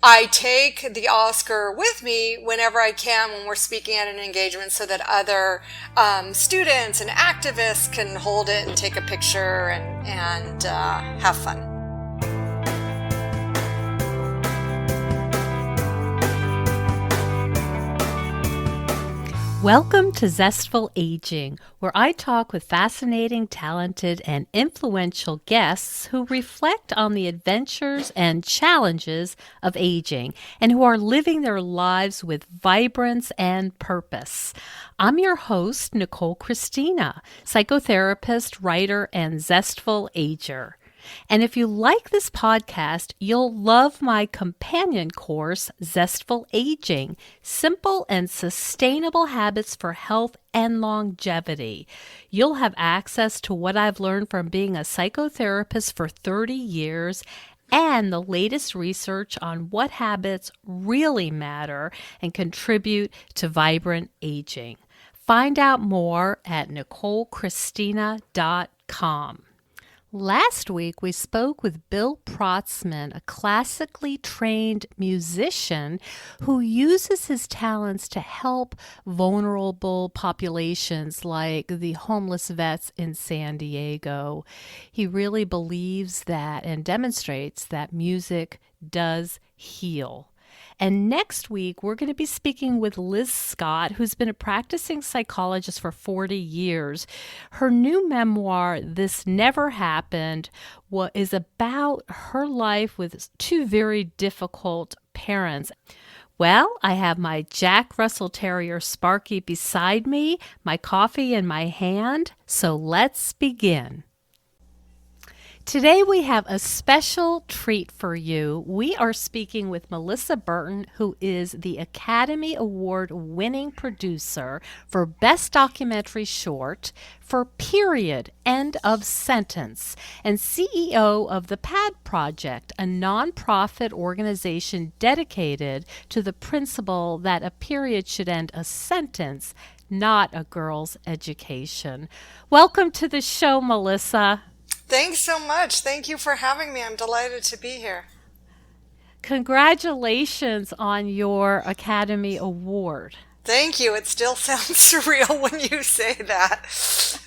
I take the Oscar with me whenever I can when we're speaking at an engagement so that other students and activists can hold it and take a picture and have fun. Welcome to Zestful Aging, where I talk with fascinating, talented, and influential guests who reflect on the adventures and challenges of aging and who are living their lives with vibrance and purpose. I'm your host, Nicole Christina, psychotherapist, writer, and Zestful Ager. And if you like this podcast, you'll love my companion course, Zestful Aging, Simple and Sustainable Habits for Health and Longevity. You'll have access to what I've learned from being a psychotherapist for 30 years and the latest research on what habits really matter and contribute to vibrant aging. Find out more at NicoleChristina.com. Last week, we spoke with Bill Protzman, a classically trained musician who uses his talents to help vulnerable populations like the homeless vets in San Diego. He really believes that and demonstrates that music does heal. And next week, we're going to be speaking with Liz Scott, who's been a practicing psychologist for 40 years. Her new memoir, This Never Happened, is about her life with two very difficult parents. Well, I have my Jack Russell Terrier Sparky beside me, my coffee in my hand, so let's begin. Today we have a special treat for you. We are speaking with Melissa Berton, who is the Academy Award-winning producer for Best Documentary Short for Period, End of Sentence, and CEO of the PAD Project, a nonprofit organization dedicated to the principle that a period should end a sentence, not a girl's education. Welcome to the show, Melissa. Thanks so much. Thank you for having me. I'm delighted to be here. Congratulations on your Academy Award. Thank you. It still sounds surreal when you say that.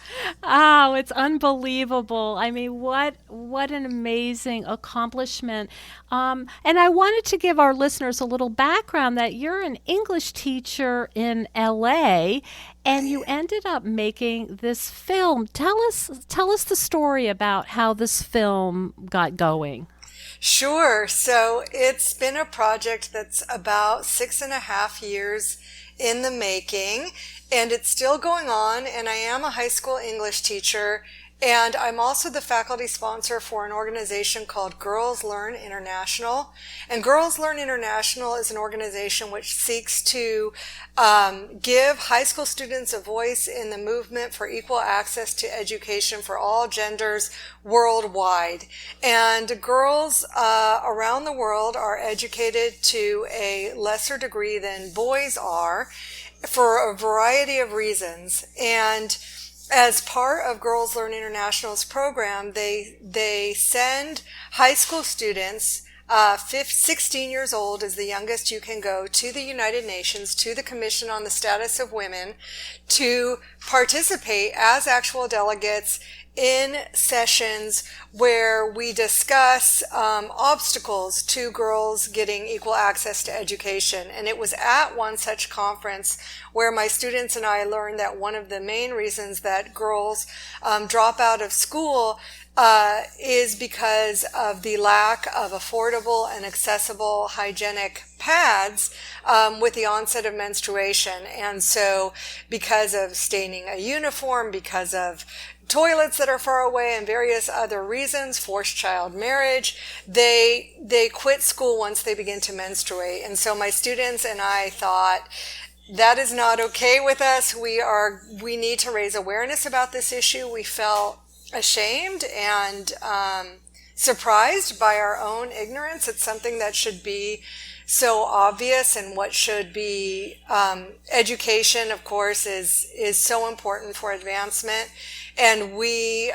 Oh, it's unbelievable. I mean, what an amazing accomplishment. And I wanted to give our listeners a little background that you're an English teacher in LA and you ended up making this film. Tell us the story about how this film got going. Sure. So it's been a project that's about 6.5 years in the making, and it's still going on. And I am a high school English teacher, and I'm also the faculty sponsor for an organization called Girls Learn International. And Girls Learn International is an organization which seeks to give high school students a voice in the movement for equal access to education for all genders worldwide. And girls around the world are educated to a lesser degree than boys are for a variety of reasons. And as part of Girls Learn International's program, they send high school students, 16 years old is the youngest you can go, to the United Nations, to the Commission on the Status of Women, to participate as actual delegates in sessions where we discuss obstacles to girls getting equal access to education. And it was at one such conference where my students and I learned that one of the main reasons that girls drop out of school is because of the lack of affordable and accessible hygienic pads with the onset of menstruation. And so because of staining a uniform, because of toilets that are far away, and various other reasons, forced child marriage, they quit school once they begin to menstruate. And so my students and I thought, that is not okay with us. We need to raise awareness about this issue. We felt ashamed and surprised by our own ignorance. It's something that should be so obvious, and what should be education, of course, is so important for advancement. And we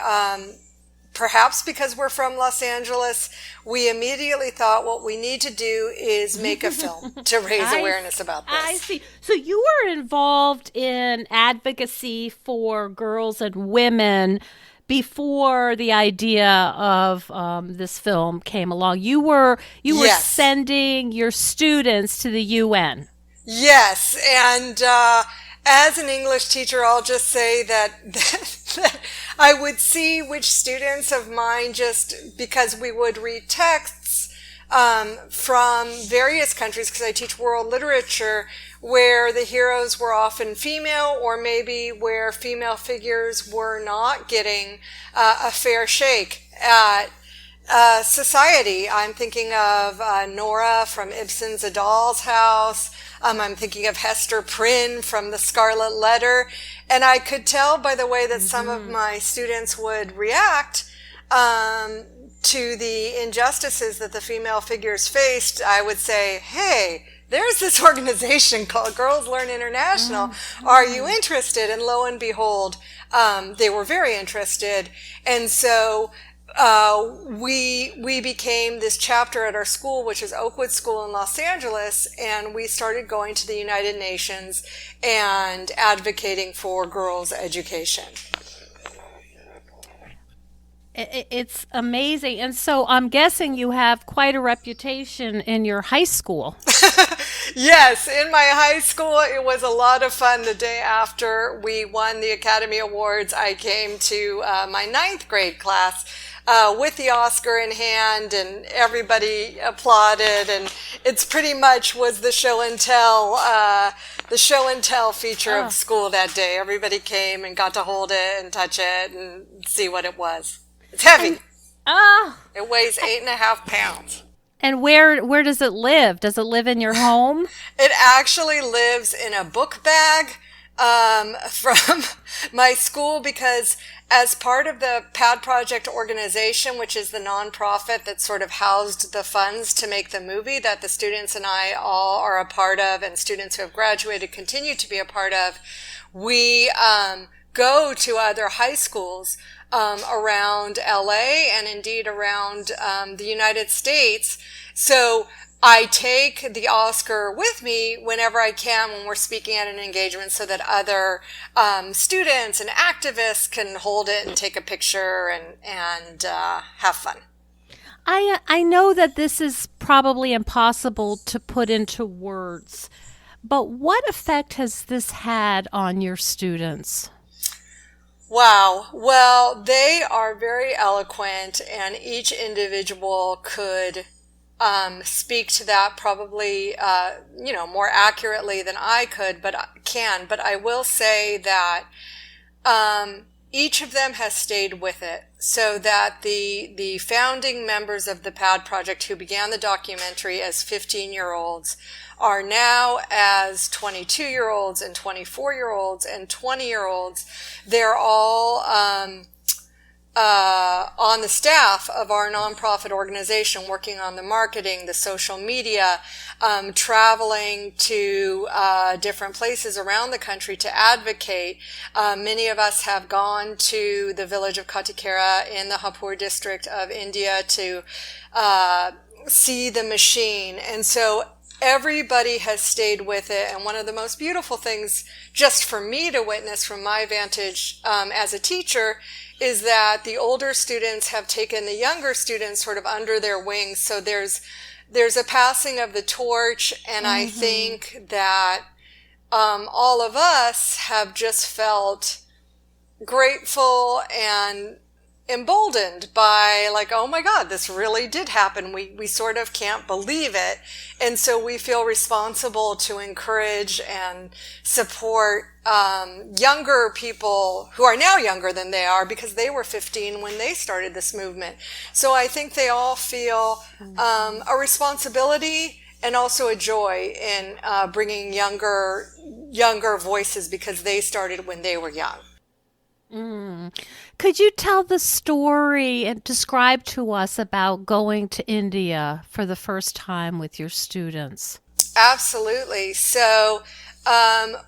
perhaps because we're from Los Angeles, we immediately thought what we need to do is make a film to raise awareness about I this. see. So you were involved in advocacy for girls and women before the idea of this film came along. You were Yes. sending your students to the UN. Yes, and as an English teacher, I'll just say that I would see which students of mine, just because we would read texts from various countries, because I teach world literature, where the heroes were often female, or maybe where female figures were not getting a fair shake at society. I'm thinking of Nora from Ibsen's A Doll's House. I'm thinking of Hester Prynne from The Scarlet Letter. And I could tell by the way that some of my students would react to the injustices that the female figures faced. I would say, hey, there's this organization called Girls Learn International. Are you interested? And lo and behold, they were very interested. And so we became this chapter at our school, which is Oakwood School in Los Angeles, and we started going to the United Nations and advocating for girls' education. It's amazing. And so I'm guessing you have quite a reputation in your high school. Yes, in my high school, it was a lot of fun. The day after we won the Academy Awards, I came to my ninth grade class with the Oscar in hand, and everybody applauded. And it's pretty much was the show and tell feature of school that day. Everybody came and got to hold it and touch it and see what it was. It's heavy. It weighs 8.5 pounds. And where does it live? Does it live in your home? It actually lives in a book bag from my school, because as part of the PAD Project organization, which is the nonprofit that sort of housed the funds to make the movie that the students and I all are a part of, and students who have graduated continue to be a part of, we go to other high schools around LA and indeed around the United States. So I take the Oscar with me whenever I can when we're speaking at an engagement, so that other students and activists can hold it and take a picture and have fun. I know that this is probably impossible to put into words, but what effect has this had on your students? Wow. Well, they are very eloquent, and each individual could speak to that probably, more accurately than I could, but I will say that each of them has stayed with it, so that the founding members of the PAD project, who began the documentary as 15-year-olds, are now as 22-year-olds and 24-year-olds and 20-year-olds. They're all on the staff of our nonprofit organization, working on the marketing, the social media, traveling to different places around the country to advocate. Many of us have gone to the village of Katikera in the Hapur district of India to see the machine. And so everybody has stayed with it. And one of the most beautiful things, just for me to witness from my vantage as a teacher, is that the older students have taken the younger students sort of under their wings. So there's a passing of the torch, and I think that all of us have just felt grateful and emboldened by, like, oh my God, this really did happen. We sort of can't believe it. And so we feel responsible to encourage and support younger people who are now younger than they are, because they were 15 when they started this movement. So I think they all feel a responsibility and also a joy in bringing younger voices, because they started when they were young. Could you tell the story and describe to us about going to India for the first time with your students? Absolutely. So our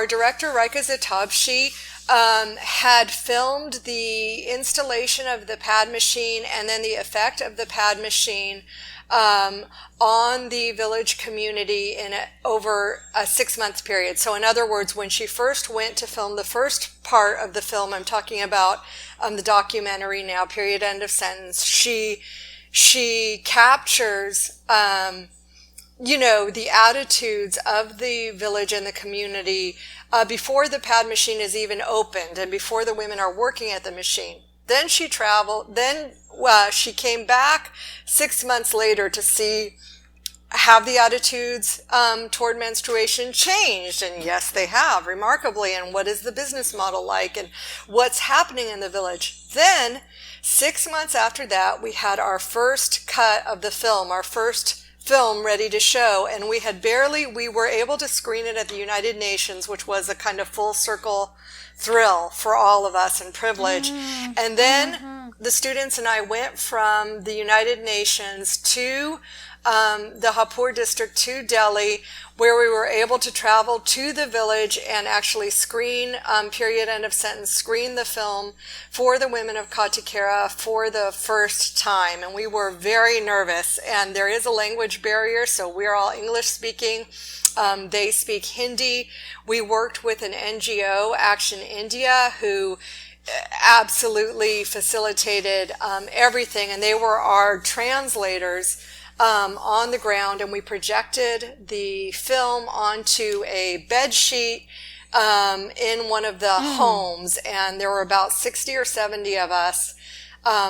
director, Rika Zatab, she had filmed the installation of the pad machine and then the effect of the pad machine um, on the village community over a 6 month period. So, in other words, when she first went to film the first part of the film, I'm talking about the documentary now, period, end of sentence. She captures the attitudes of the village and the community before the pad machine is even opened and before the women are working at the machine. Then she came back 6 months later to see have the attitudes toward menstruation changed? And yes, they have, remarkably. And what is the business model like? And what's happening in the village? Then, 6 months after that, we had our first cut of the film, our first film ready to show. And we were able to screen it at the United Nations, which was a kind of full circle thrill for all of us and privilege. And then the students and I went from the United Nations to the Hapur district to Delhi, where we were able to travel to the village and actually screen, period, end of sentence, screen the film for the women of Katikera for the first time. And we were very nervous. And there is a language barrier, so we're all English speaking. They speak Hindi. We worked with an NGO, Action India, who absolutely facilitated everything. And they were our translators on the ground, and we projected the film onto a bed sheet in one of the homes, and there were about 60 or 70 of us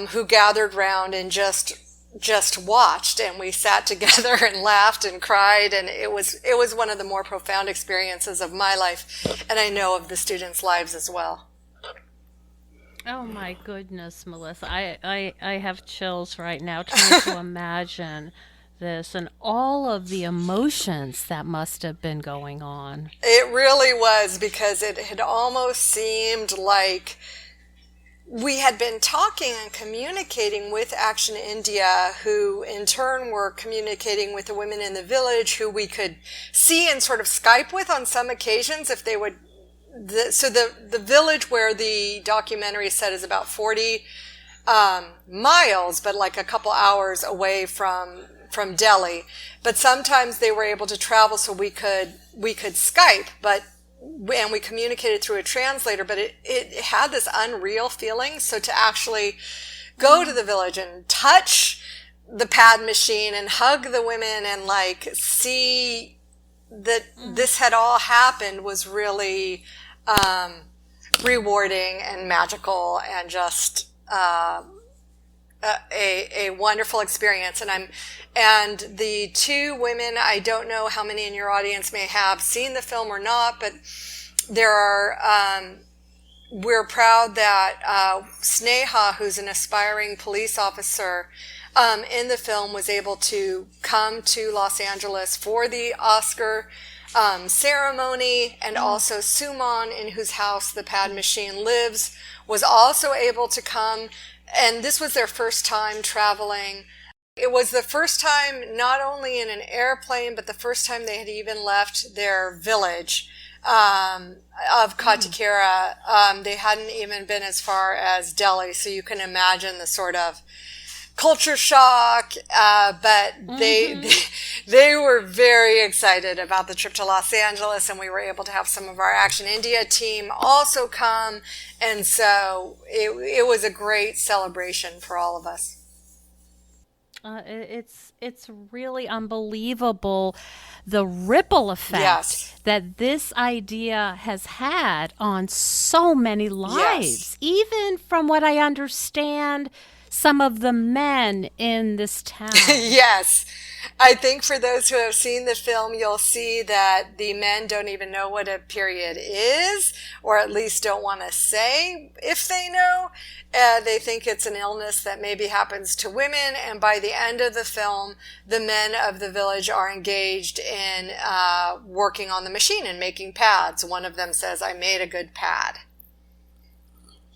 who gathered round and just watched, and we sat together and laughed and cried, and it was one of the more profound experiences of my life, and I know of the students' lives as well. Oh my goodness, Melissa. I have chills right now trying to imagine this and all of the emotions that must have been going on. It really was, because it had almost seemed like we had been talking and communicating with Action India, who in turn were communicating with the women in the village, who we could see and sort of Skype with on some occasions if they would. So the village where the documentary is set is about 40 miles, but like a couple hours away from Delhi. But sometimes they were able to travel, so we could Skype, and we communicated through a translator. But it had this unreal feeling. So to actually go to the village and touch the pad machine and hug the women and like see that this had all happened was really rewarding and magical, and just a wonderful experience. And the two women, I don't know how many in your audience may have seen the film or not, but we're proud that Sneha, who's an aspiring police officer in the film, was able to come to Los Angeles for the Oscar ceremony, and also Suman, in whose house the pad machine lives, was also able to come, and this was their first time traveling. It was the first time not only in an airplane, but the first time they had even left their village of Katikera. They hadn't even been as far as Delhi, so you can imagine the sort of culture shock, but they were very excited about the trip to Los Angeles, and we were able to have some of our Action India team also come, and so it was a great celebration for all of us. It's really unbelievable the ripple effect Yes. that this idea has had on so many lives. Yes. Even from what I understand, some of the men in this town. Yes. I think for those who have seen the film, you'll see that the men don't even know what a period is, or at least don't want to say if they know. They think it's an illness that maybe happens to women. And by the end of the film, the men of the village are engaged in working on the machine and making pads. One of them says, "I made a good pad."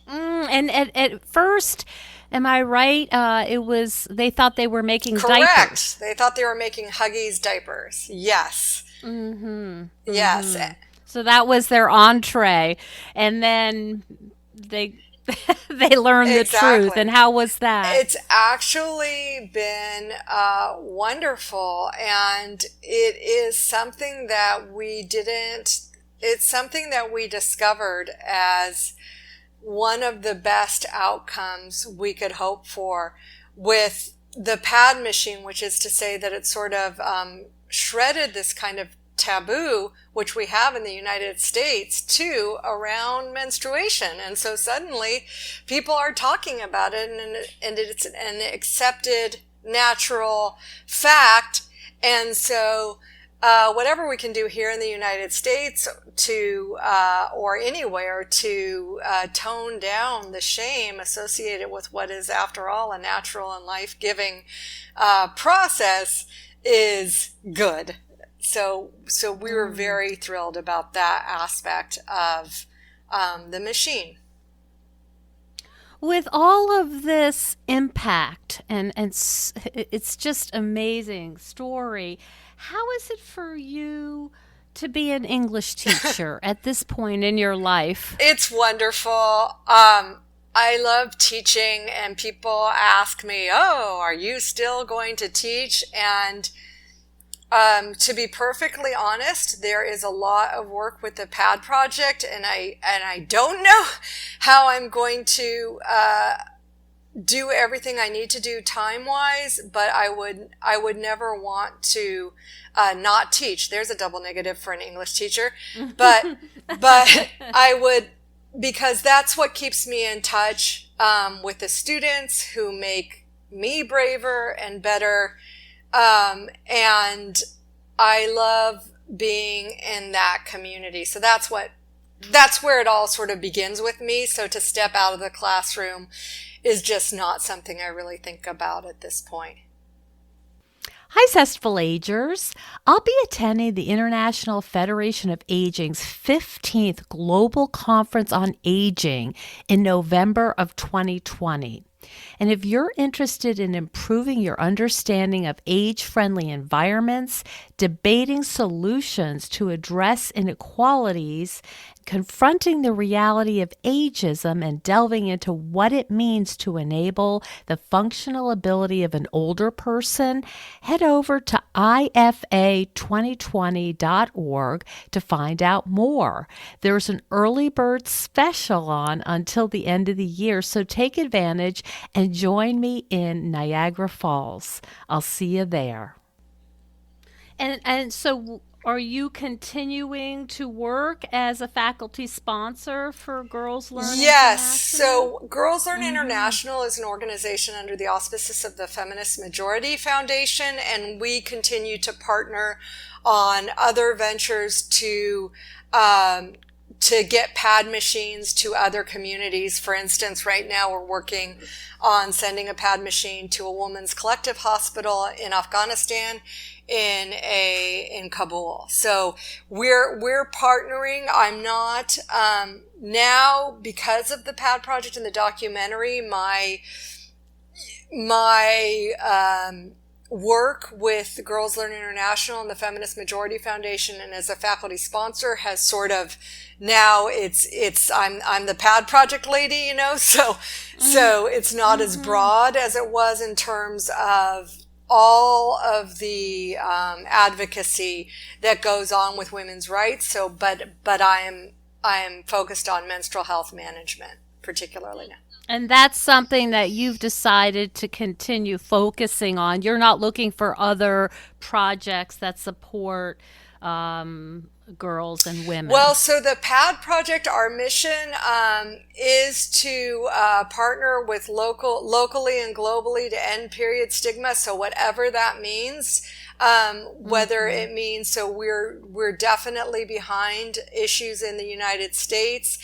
And at first, Am I right? They thought they were making diapers. Correct. They thought they were making Huggies diapers. Yes. Mm-hmm. Yes. Mm-hmm. So that was their entree. And then they they learned the truth. And Exactly. how was that? It's actually been wonderful, and it is something that it's something that we discovered as one of the best outcomes we could hope for with the pad machine, which is to say that it sort of shredded this kind of taboo, which we have in the United States too, around menstruation. And so suddenly people are talking about it, and it's an accepted natural fact. And so whatever we can do here in the United States to, or anywhere, to tone down the shame associated with what is, after all, a natural and life-giving process is good. So we were very thrilled about that aspect of the machine. With all of this impact, and it's just amazing story, how is it for you to be an English teacher at this point in your life? It's wonderful. I love teaching, and people ask me, "Oh, are you still going to teach?" And to be perfectly honest, there is a lot of work with the PAD project, and I don't know how I'm going to do everything I need to do time-wise, but I would never want to not teach. There's a double negative for an English teacher, but I would, because that's what keeps me in touch with the students who make me braver and better. And I love being in that community. So that's where it all sort of begins with me. So to step out of the classroom is just not something I really think about at this point. Hi, Zestful Agers. I'll be attending the International Federation of Aging's 15th Global Conference on Aging in November of 2020. And if you're interested in improving your understanding of age-friendly environments, debating solutions to address inequalities, confronting the reality of ageism, and delving into what it means to enable the functional ability of an older person, head over to ifa2020.org to find out more. There's an early bird special on until the end of the year, so take advantage and join me in Niagara Falls. I'll see you there. And so are you continuing to work as a faculty sponsor for Girls Learn Yes. International? So Girls Learn International is an organization under the auspices of the Feminist Majority Foundation, and we continue to partner on other ventures to get pad machines to other communities. For instance, right now we're working on sending a pad machine to a women's collective hospital in Afghanistan, in Kabul. So we're partnering. I'm not now, because of the pad project and the documentary, my work with Girls Learn International and the Feminist Majority Foundation, and as a faculty sponsor, has sort of, now I'm the pad project lady, so it's not as broad as it was in terms of all of the advocacy that goes on with women's rights. So, but I'm focused on menstrual health management particularly now. And that's something that you've decided to continue focusing on. You're not looking for other projects that support girls and women. Well, so the PAD project, our mission is to partner with locally and globally to end period stigma. So whatever that means, whether it means, so we're definitely behind issues in the United States.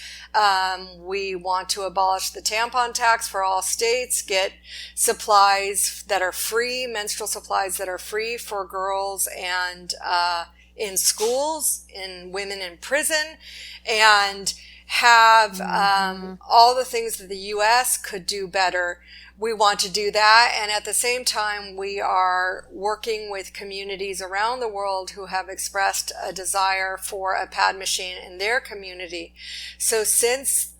We want to abolish the tampon tax for all states, get supplies that are free, menstrual supplies that are free for girls and in schools, in women in prison, and have all the things that the U.S. could do better. We want to do that, and at the same time, we are working with communities around the world who have expressed a desire for a pad machine in their community. So since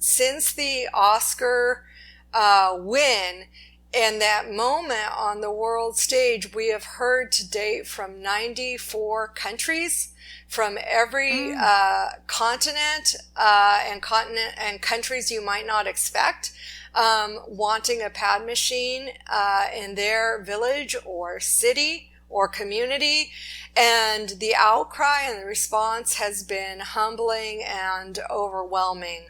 the Oscar win and that moment on the world stage, we have heard to date from 94 countries, from every continent and countries you might not expect, wanting a pad machine in their village or city or community. And the outcry and the response has been humbling and overwhelming.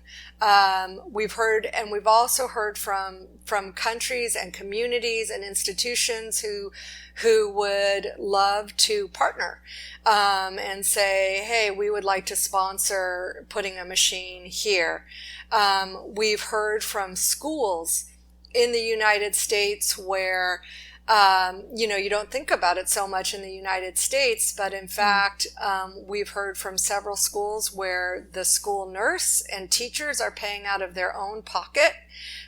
We've heard, and we've also heard from countries and communities and institutions who would love to partner and say, hey, we would like to sponsor putting a machine here. We've heard from schools in the United States where you don't think about it so much in the United States, but in fact, we've heard from several schools where the school nurse and teachers are paying out of their own pocket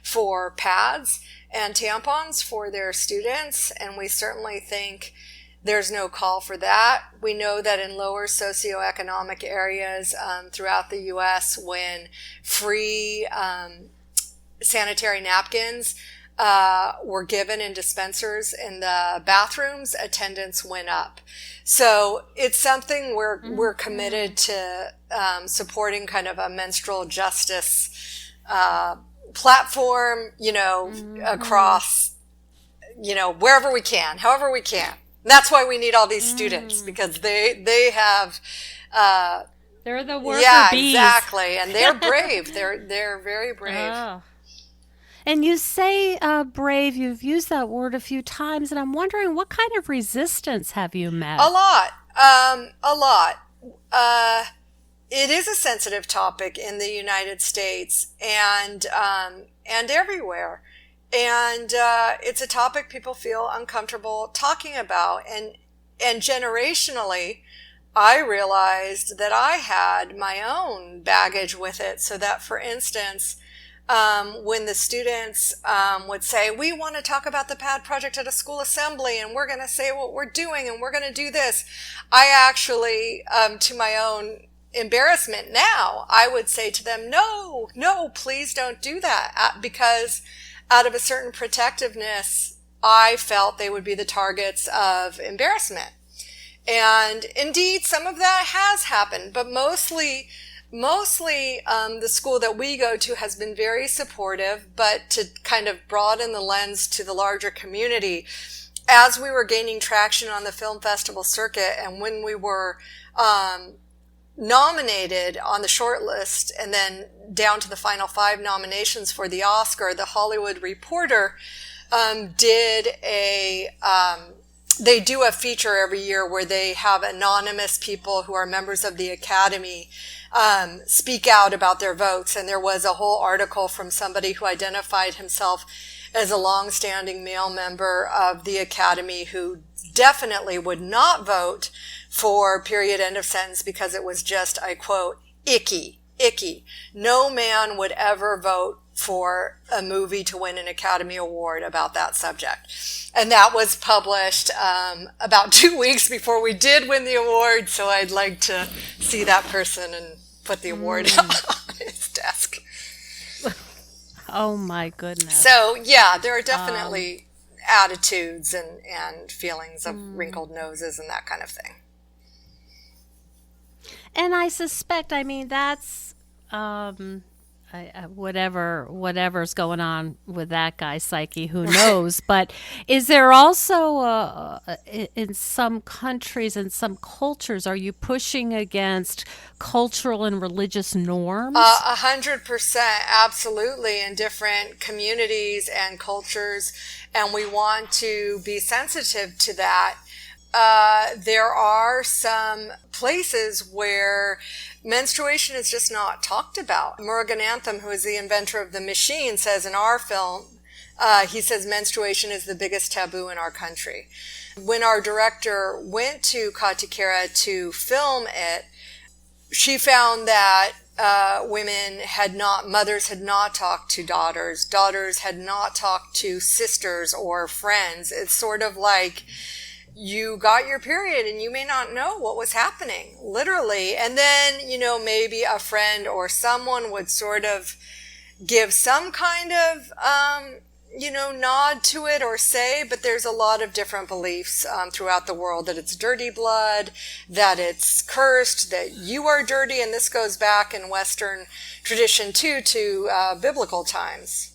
for pads and tampons for their students, and we certainly think there's no call for that. We know that in lower socioeconomic areas throughout the U.S., when free sanitary napkins were given in dispensers in the bathrooms, attendance went up. So it's something we're committed to supporting, kind of a menstrual justice platform, across, wherever we can, however we can. And that's why we need all these students, because they have they're the worker bees. Yeah, exactly, and they're brave. They're very brave. Oh. And you say brave, you've used that word a few times, and I'm wondering, what kind of resistance have you met? A lot. It is a sensitive topic in the United States and everywhere. And it's a topic people feel uncomfortable talking about. And generationally, I realized that I had my own baggage with it. So that, for instance, when the students would say, we want to talk about the PAD project at a school assembly, and we're going to say what we're doing, and we're going to do this, I actually, to my own embarrassment now, I would say to them, no, please don't do that, because out of a certain protectiveness, I felt they would be the targets of embarrassment. And indeed, some of that has happened, but mostly the school that we go to has been very supportive. But to kind of broaden the lens to the larger community, as we were gaining traction on the film festival circuit, and when we were nominated on the short list and then down to the final 5 nominations for the Oscar, the Hollywood Reporter they do a feature every year where they have anonymous people who are members of the Academy speak out about their votes. And there was a whole article from somebody who identified himself as a longstanding male member of the Academy who definitely would not vote for period, end of sentence, because it was just, I quote, icky. No man would ever vote for a movie to win an Academy Award about that subject. And that was published about 2 weeks before we did win the award. So I'd like to see that person and put the award on his desk. Oh my goodness. So yeah, there are definitely attitudes and feelings of wrinkled noses and that kind of thing. And I suspect, that's whatever's going on with that guy's psyche, who knows? But is there also, in some countries and some cultures, are you pushing against cultural and religious norms? 100%, absolutely, in different communities and cultures, and we want to be sensitive to that. There are some places where menstruation is just not talked about. Murugan Anthem, who is the inventor of the machine, says in our film, he says menstruation is the biggest taboo in our country. When our director went to Katikera to film it, she found that mothers had not talked to daughters had not talked to sisters or friends. It's sort of like you got your period and you may not know what was happening, literally. And then, maybe a friend or someone would sort of give some kind of, nod to it or say, but there's a lot of different beliefs throughout the world that it's dirty blood, that it's cursed, that you are dirty. And this goes back in Western tradition too, to biblical times.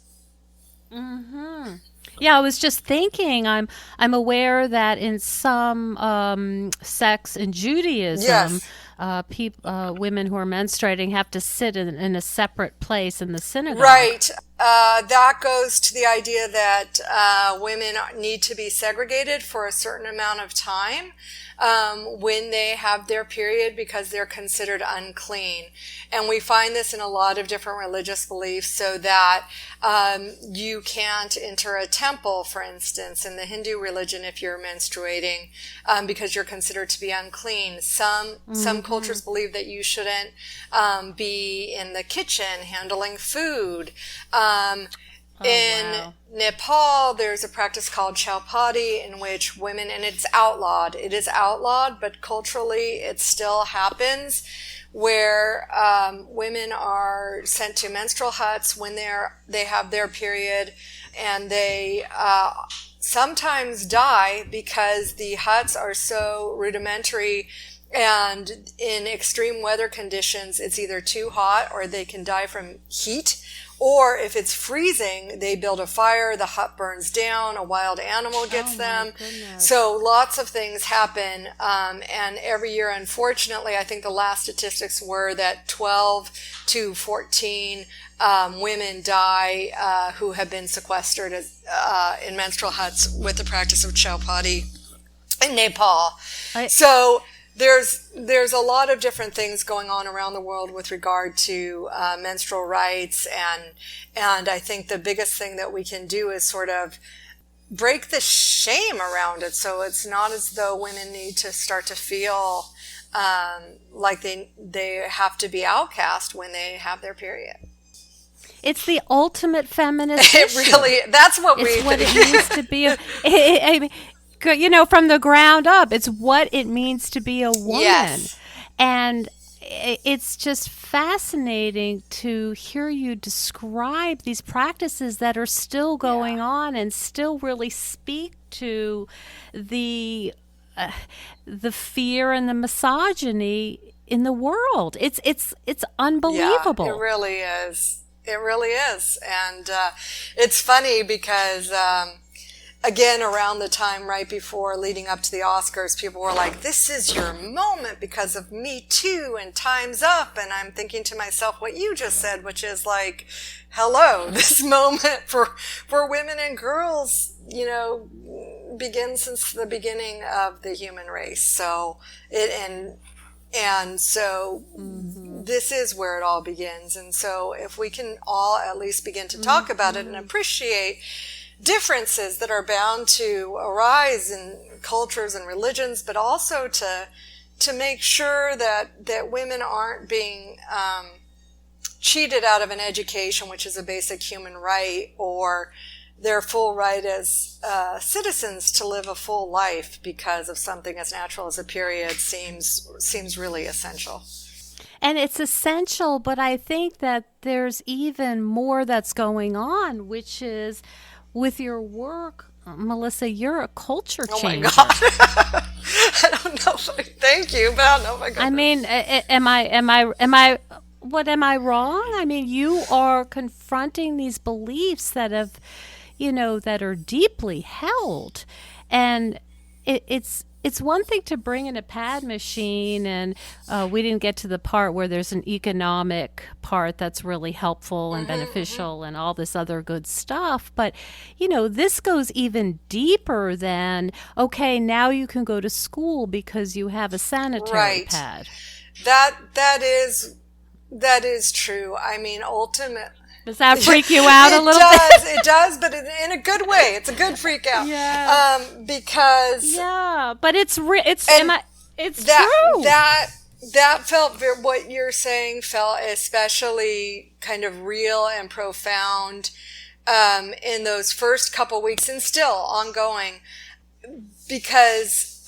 Mm-hmm. Yeah, I was just thinking. I'm aware that in some sects in Judaism, Yes. Women who are menstruating have to sit in a separate place in the synagogue. Right. That goes to the idea that women need to be segregated for a certain amount of time when they have their period because they're considered unclean. And we find this in a lot of different religious beliefs, so that you can't enter a temple, for instance, in the Hindu religion if you're menstruating because you're considered to be unclean. Some cultures believe that you shouldn't be in the kitchen handling food. In Nepal, there's a practice called chowpatty in which women, and it's outlawed. It is outlawed, but culturally it still happens, where women are sent to menstrual huts when they have their period, and they sometimes die because the huts are so rudimentary. And in extreme weather conditions, it's either too hot or they can die from heat. Or if it's freezing, they build a fire, the hut burns down, a wild animal gets them. Goodness. So lots of things happen. And every year, unfortunately, I think the last statistics were that 12 to 14 women die who have been sequestered in menstrual huts with the practice of chowpatty in Nepal. So there's a lot of different things going on around the world with regard to menstrual rights, and I think the biggest thing that we can do is sort of break the shame around it, so it's not as though women need to start to feel like they have to be outcast when they have their period. It's the ultimate feminist It issue. really, that's what It's we what think. it means to be I mean, from the ground up, it's what it means to be a woman. Yes. And it's just fascinating to hear you describe these practices that are still going on and still really speak to the fear and the misogyny in the world. It's unbelievable. Yeah, it really is. It really is. And it's funny because again, around the time right before leading up to the Oscars, people were like, this is your moment because of Me Too and Time's Up. And I'm thinking to myself what you just said, which is like, hello, this moment for women and girls, begins since the beginning of the human race. So so this is where it all begins. And so if we can all at least begin to talk about it and appreciate differences that are bound to arise in cultures and religions, but also to make sure that women aren't being cheated out of an education, which is a basic human right, or their full right as citizens to live a full life because of something as natural as a period seems really essential. And it's essential, but I think that there's even more that's going on, which is with your work, Melissa, you're a culture changer. Oh my God. I don't know if thank you, but I don't know if I got I mean, am I wrong? I mean, you are confronting these beliefs that have, that are deeply held. And it's one thing to bring in a pad machine, and we didn't get to the part where there's an economic part that's really helpful and beneficial and all this other good stuff. But, this goes even deeper than, okay, now you can go to school because you have a sanitary pad. That is true. I mean, ultimately, does that freak you out a little bit? It does, but in a good way. It's a good freak out. Yeah. Because yeah, but it's true. that that felt what you're saying felt especially kind of real and profound in those first couple weeks, and still ongoing, because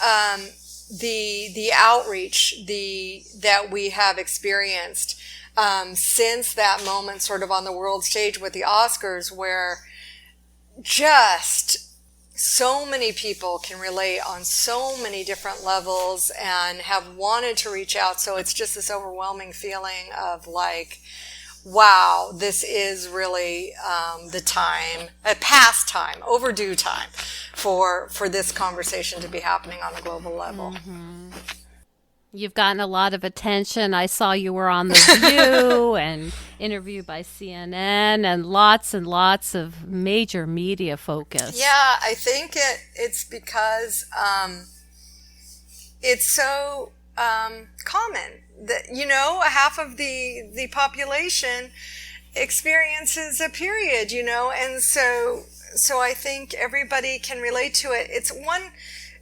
the outreach that we have experienced since that moment, sort of on the world stage with the Oscars, where just so many people can relate on so many different levels and have wanted to reach out. So it's just this overwhelming feeling of like, wow, this is really the time, a past time, overdue time for this conversation to be happening on the global level. You've gotten a lot of attention. I saw you were on The View and interviewed by CNN and lots of major media focus. Yeah, I think it's because it's so common that, half of the population experiences a period, and so I think everybody can relate to it. It's one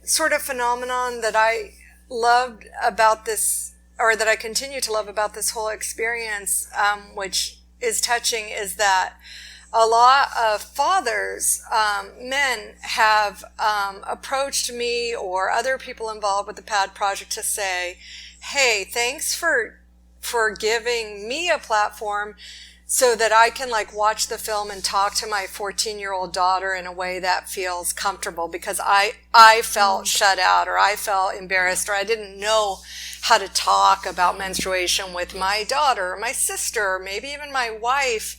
sort of phenomenon that I loved about this, or that I continue to love about this whole experience, which is touching, is that a lot of fathers, men, have approached me or other people involved with the PAD project to say, hey, thanks for giving me a platform so that I can like watch the film and talk to my 14-year-old daughter in a way that feels comfortable, because I felt shut out, or I felt embarrassed, or I didn't know how to talk about menstruation with my daughter or my sister, or maybe even my wife.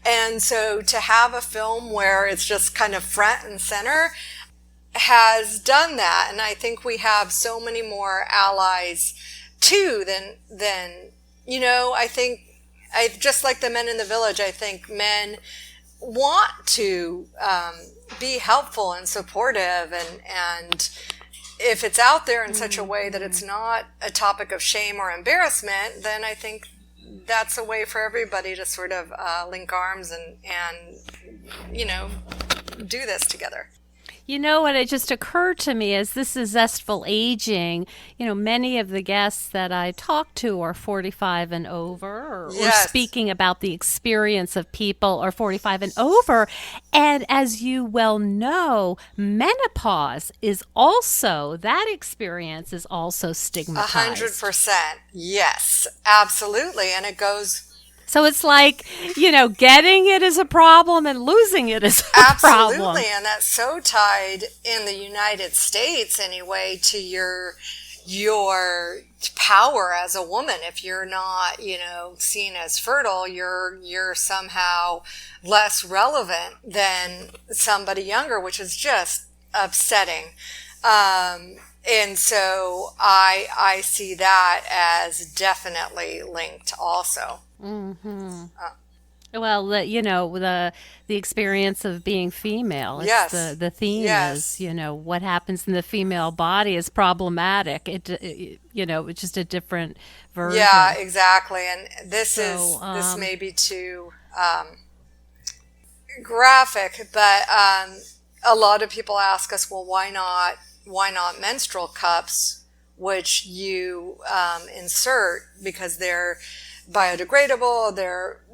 And so to have a film where it's just kind of front and center has done that. And I think we have so many more allies too than I think, just like the men in the village, I think men want to be helpful and supportive, and if it's out there in such a way that it's not a topic of shame or embarrassment, then I think that's a way for everybody to sort of link arms and do this together. You know what, it just occurred to me as this is Zestful Aging, many of the guests that I talk to are 45 and over, or speaking about the experience of people are 45 and over. And as you well know, menopause is also, that experience is also stigmatized. 100%. Yes, absolutely. And it goes... So it's like, getting it is a problem and losing it is a problem. Absolutely. And that's so tied in the United States anyway to your power as a woman. If you're not, seen as fertile, you're somehow less relevant than somebody younger, which is just upsetting. And so I see that as definitely linked also. Mm-hmm. Well, the experience of being female. It's Yes. The theme is, what happens in the female body is problematic. It's just a different version. Yeah, exactly. And this So, may be too graphic, but a lot of people ask us, well, why not menstrual cups, which you insert because they're biodegradable,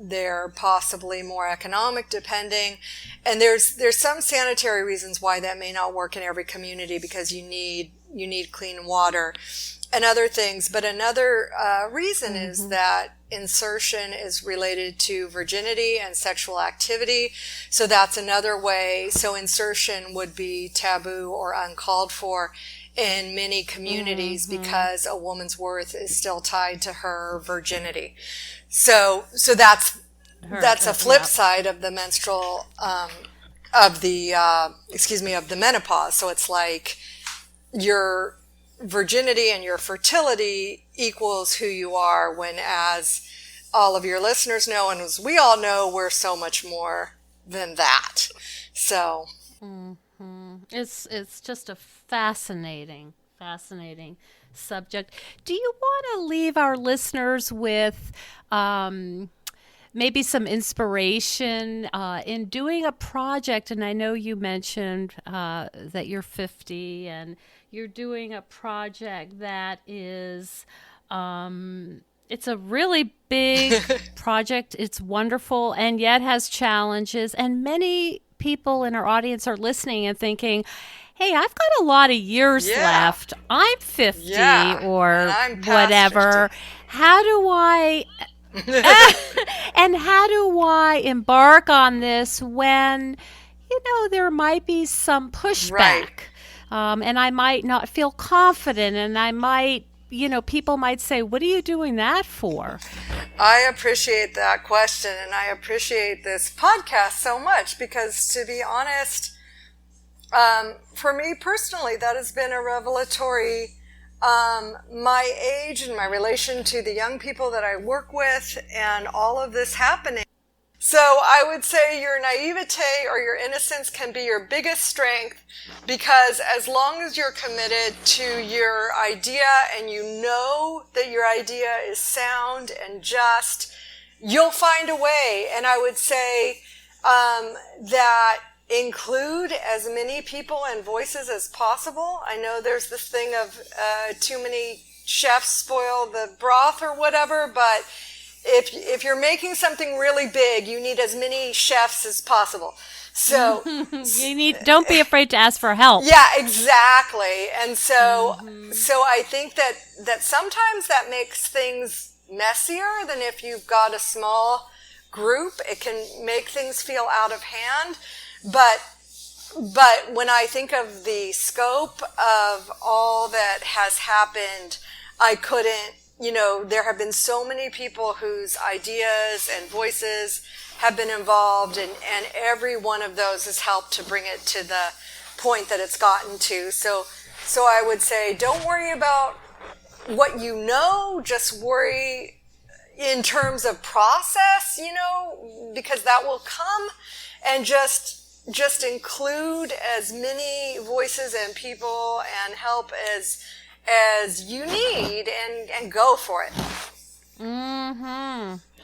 they're possibly more economic depending, and there's some sanitary reasons why that may not work in every community, because you need clean water and other things. But another reason is that insertion is related to virginity and sexual activity, so that's another way. So insertion would be taboo or uncalled for in many communities because a woman's worth is still tied to her virginity. So that's a flip side of the menstrual of the menopause. So it's like your virginity and your fertility equals who you are, when, as all of your listeners know, and as we all know, we're so much more than that. So it's just a fascinating subject. Do you want to leave our listeners with maybe some inspiration in doing a project? And I know you mentioned that you're 50 and you're doing a project that is It's a really big project. It's wonderful and yet has challenges. And many people in our audience are listening and thinking, hey, I've got a lot of years Yeah. left. I'm 50 Yeah. And or I'm past whatever. 50. How do I and how do I embark on this when, there might be some Right. pushback? And I might not feel confident, and I might, people might say, what are you doing that for? I appreciate that question, and I appreciate this podcast so much because, to be honest, for me personally, that has been a revelatory, my age and my relation to the young people that I work with and all of this happening. So I would say your naivete or your innocence can be your biggest strength, because as long as you're committed to your idea and you know that your idea is sound and just, you'll find a way. And I would say that include as many people and voices as possible. I know there's this thing of too many chefs spoil the broth or whatever, but if you're making something really big, you need as many chefs as possible. So Don't be afraid to ask for help. yeah, exactly. And so I think that sometimes that makes things messier than if you've got a small group. It can make things feel out of hand. But when I think of the scope of all that has happened, I couldn't, there have been so many people whose ideas and voices have been involved, and every one of those has helped to bring it to the point that it's gotten to. So I would say, don't worry about what you know, just worry in terms of process, because that will come, and just include as many voices and people and help as you need, and go for it.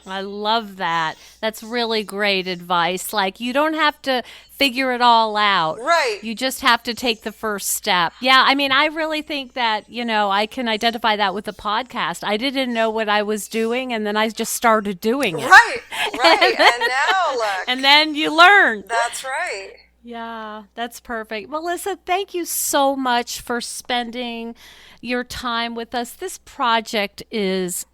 I love that. That's really great advice. Like, you don't have to figure it all out. Right. You just have to take the first step. Yeah, I mean, I really think that, I can identify that with the podcast. I didn't know what I was doing, and then I just started doing it. Right. And now look. And then you learn. That's right. Yeah, that's perfect. Melissa, thank you so much for spending your time with us. This project is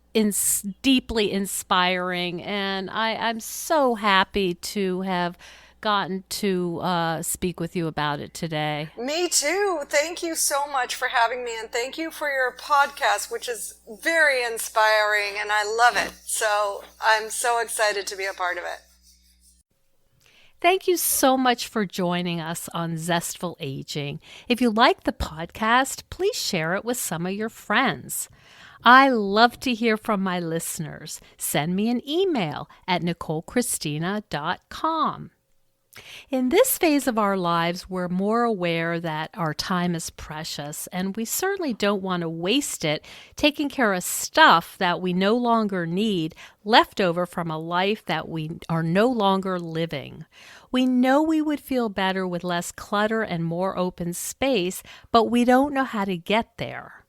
deeply inspiring, and I'm so happy to have gotten to speak with you about it today. Me too. Thank you so much for having me, and thank you for your podcast, which is very inspiring, and I love it. So I'm so excited to be a part of it. Thank you so much for joining us on Zestful Aging. If you like the podcast, please share it with some of your friends. I love to hear from my listeners. Send me an email at NicoleChristina.com. In this phase of our lives, we're more aware that our time is precious, and we certainly don't want to waste it taking care of stuff that we no longer need, left over from a life that we are no longer living. We know we would feel better with less clutter and more open space, but we don't know how to get there.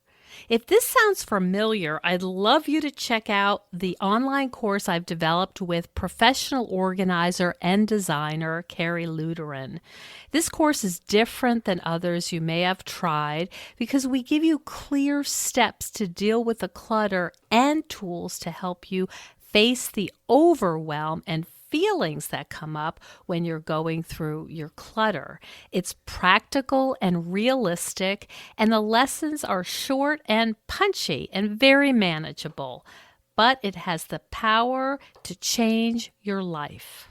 If this sounds familiar, I'd love you to check out the online course I've developed with professional organizer and designer Carrie Luderin. This course is different than others you may have tried because we give you clear steps to deal with the clutter and tools to help you face the overwhelm and feelings that come up when you're going through your clutter. It's practical and realistic, and the lessons are short and punchy and very manageable, but it has the power to change your life.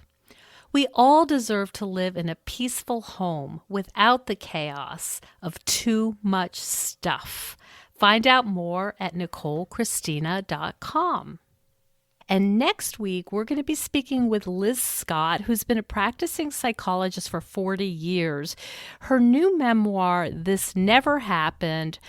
We all deserve to live in a peaceful home without the chaos of too much stuff. Find out more at NicoleChristina.com. And next week, we're going to be speaking with Liz Scott, who's been a practicing psychologist for 40 years. Her new memoir, This Never Happened,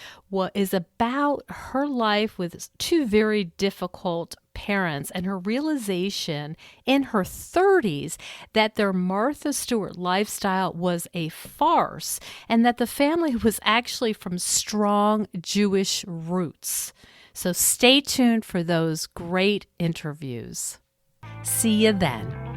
is about her life with two very difficult parents and her realization in her 30s that their Martha Stewart lifestyle was a farce and that the family was actually from strong Jewish roots. So stay tuned for those great interviews. See you then.